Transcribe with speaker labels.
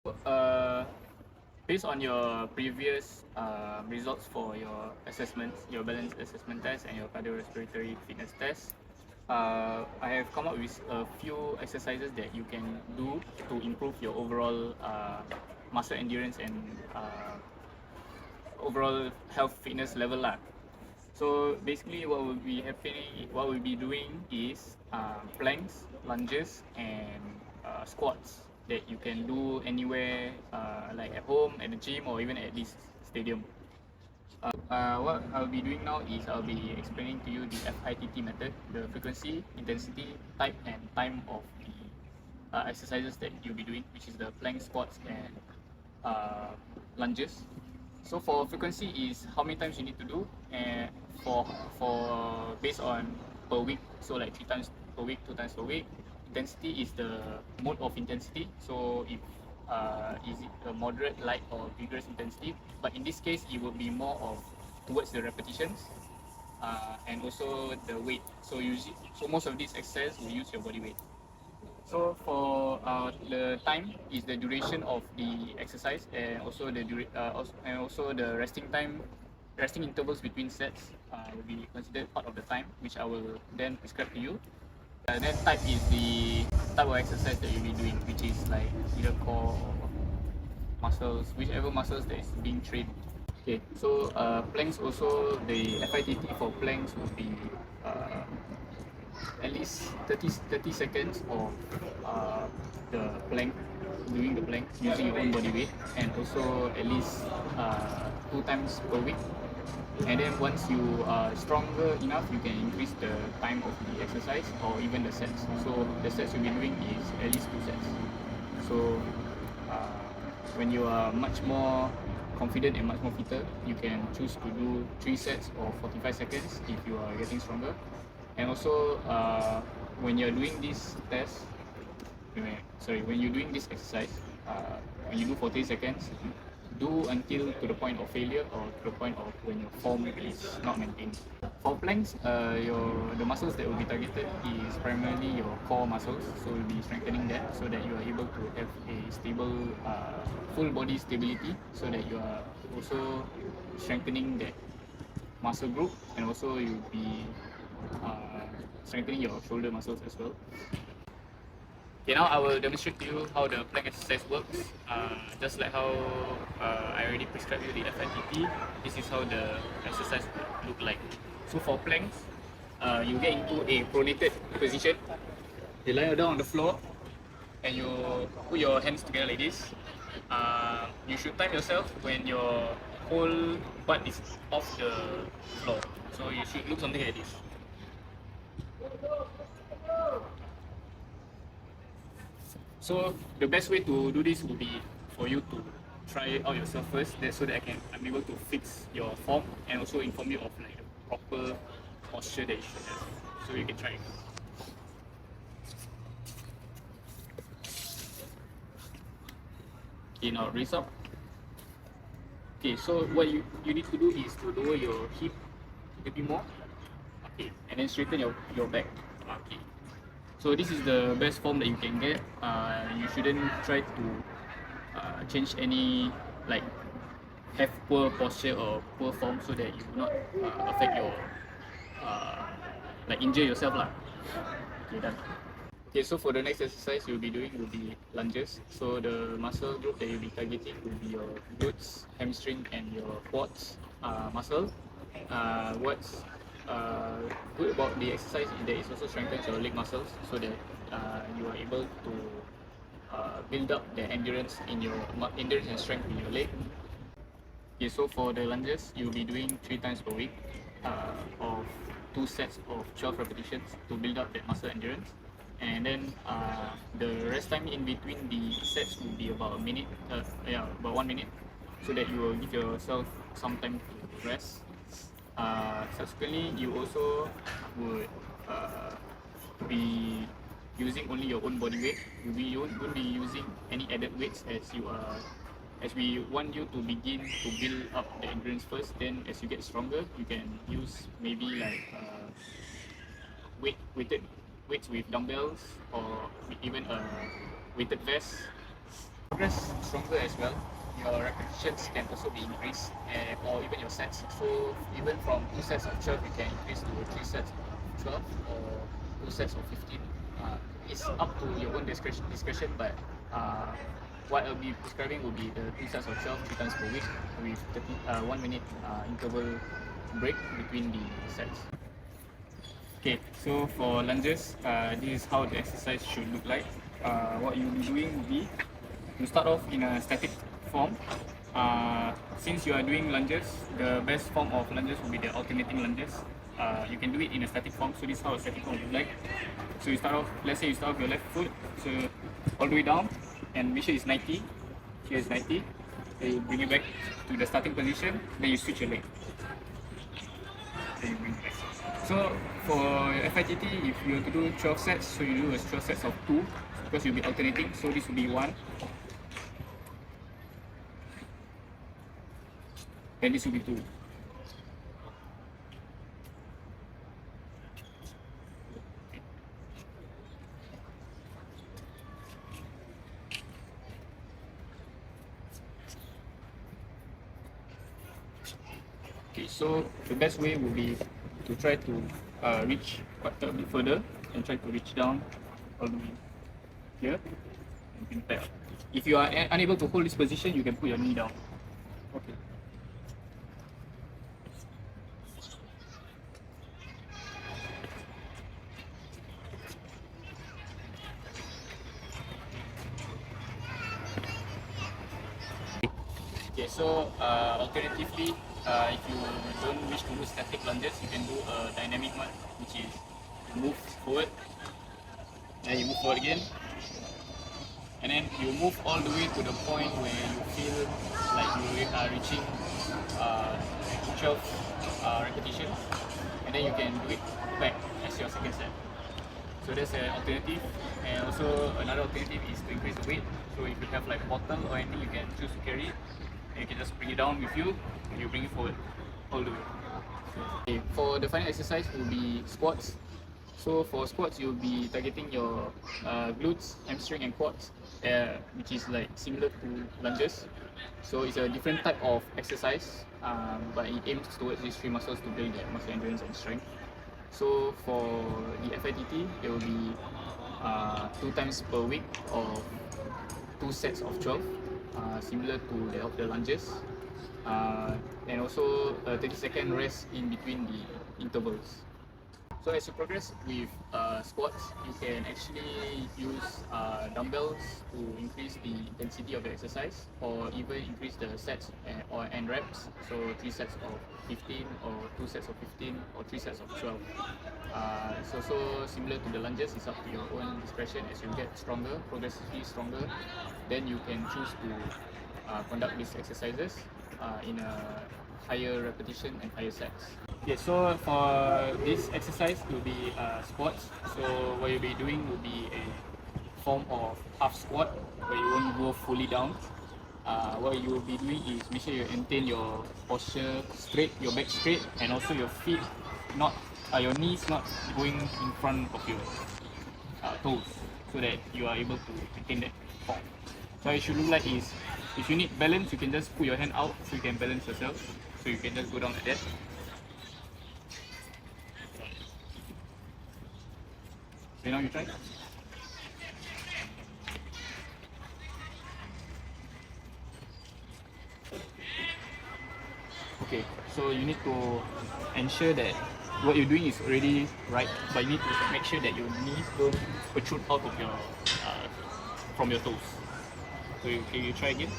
Speaker 1: Uh, Based on your previous results for your assessments, your balance assessment test and your cardiorespiratory fitness test, I have come up with a few exercises that you can do to improve your overall muscle endurance and overall health fitness level lah. So basically, what we'll be doing is planks, lunges, and squats that you can do anywhere, like at home, at the gym, or even at this stadium. What I'll be doing now is I'll be explaining to you the FITT method, the frequency, intensity, type, and time of the exercises that you'll be doing, which is the plank, squats, and lunges. So for frequency is how many times you need to do, and for based on per week. So like 3 times per week, 2 times per week. Intensity is the mode of intensity. So if is it a moderate, light, or vigorous intensity? But in this case, it will be more of towards the repetitions and also the weight. So most of these exercises will use your body weight. So for the time is the duration of the exercise and also the resting time, resting intervals between sets will be considered part of the time, which I will then prescribe to you. Then type is the type of exercise that you'll be doing, which is like either core or muscles, whichever muscles that is being trained. Okay, so planks also, the FITT for planks would be uh, at least 30 seconds of the plank, doing the plank using your own body weight, and also at least 2 times per week. And then once you are stronger enough, you can increase the time of the exercise or even the sets. So the sets you'll be doing is at least 2 sets. So uh, when you are much more confident and much more fitter, you can choose to do 3 sets or 45 seconds if you are getting stronger. And also when you're doing this test, when you're doing this exercise, when you do for 3 seconds, do until to the point of failure or to the point of when your form is not maintained. For planks, the muscles that will be targeted is primarily your core muscles, so we'll be strengthening that so that you are able to have a stable, full body stability, so that you are also strengthening that muscle group, and also you'll be strengthening your shoulder muscles as well. Okay, now I will demonstrate to you how the plank exercise works. Just like how I already prescribed you the FITT, this is how the exercise will look like. So for planks, you get into a pronated position. You lie down on the floor and you put your hands together like this. You should time yourself when your whole butt is off the floor. So you should look something like this. So the best way to do this would be for you to try it out yourself first, so that I'm able to fix your form and also inform you of like the proper posture that you should have. So you can try it. Okay, now raise up. Okay, so what you need to do is to lower your hip a bit more. Okay, and then straighten your back. Okay. So this is the best form that you can get. You shouldn't try to change any, like have poor posture or poor form, so that you do not affect your like injure yourself lah. Okay, done. Okay, so for the next exercise you'll be doing will be lunges. So the muscle group that you'll be targeting will be your glutes, hamstring, and your quads muscle. What's good about the exercise is that it also strengthens your leg muscles, so that you are able to build up the endurance and strength in your leg. Okay, so for the lunges, you'll be doing 3 times per week of 2 sets of 12 repetitions to build up that muscle endurance. And then the rest time in between the sets will be about about 1 minute, so that you will give yourself some time to rest. Subsequently, you also would be using only your own body weight. You won't be using any added weights, as we want you to begin to build up the endurance first. Then as you get stronger, you can use maybe like weights with dumbbells, or even a weighted vest. Progress stronger as well. Your repetitions can also be increased, or even your sets. So even from 2 sets of 12, you can increase to 3 sets of 12 or 2 sets of 15. It's up to your own discretion, but what I'll be prescribing will be the 2 sets of 12 3 times per week with 1 minute interval break between the sets. Okay, so for lunges, this is how the exercise should look like. What you'll be doing will be to start off in a static form. Since you are doing lunges, the best form of lunges will be the alternating lunges. You can do it in a static form, so this is how a static form will look like. So you start off, let's say you start off your left foot, so all the way down, and make sure it's 90. Here is 90. Then you bring it back to the starting position, then you switch your leg. Then you bring it back. So for your FITT, if you want to do 12 sets, so you do a 12 sets of 2, because you'll be alternating, so this will be 1. Then this will be 2. Okay, so the best way will be to try to reach quite a bit further and try to reach down all the way here and bring back. If you are unable to hold this position, you can put your knee down. Okay. Okay, so alternatively, if you don't wish to do static lunges, you can do a dynamic one, which is you move forward, then you move forward again, and then you move all the way to the point where you feel like you are reaching 12 repetitions, and then you can do it back as your second set. So that's an alternative, and also another alternative is to increase the weight. So if you have like a bottle or anything, you can choose to carry it. You can just bring it down with you and you bring it forward all the way. Okay, for the final exercise will be squats. So for squats, you'll be targeting your glutes, hamstring and quads, which is like similar to lunges. So it's a different type of exercise, but it aims towards these 3 muscles to build that muscle endurance and strength. So for the FITT, it will be 2 times per week of 2 sets of 12. Similar to that of the lunges, and also a 30-second rest in between the intervals. So as you progress with squats, you can actually use dumbbells to increase the intensity of the exercise, or even increase the sets and reps. So 3 sets of 15, or 2 sets of 15, or 3 sets of 12. It's also similar to the lunges. It's up to your own discretion. As you get stronger, progressively stronger, then you can choose to conduct these exercises in a higher repetition and higher sets. Okay, so for this exercise it will be squats. So what you'll be doing will be a form of half squat where you won't go fully down. What you will be doing is make sure you maintain your posture straight, your back straight, and also your feet not, your knees not going in front of your toes, so that you are able to maintain that form. So what it should look like is, if you need balance, you can just put your hand out so you can balance yourself. So you can just go down like that. So now you try. Okay, so you need to ensure that what you're doing is already right, but you need to make sure that your knees don't protrude out of your from your toes. So you try again.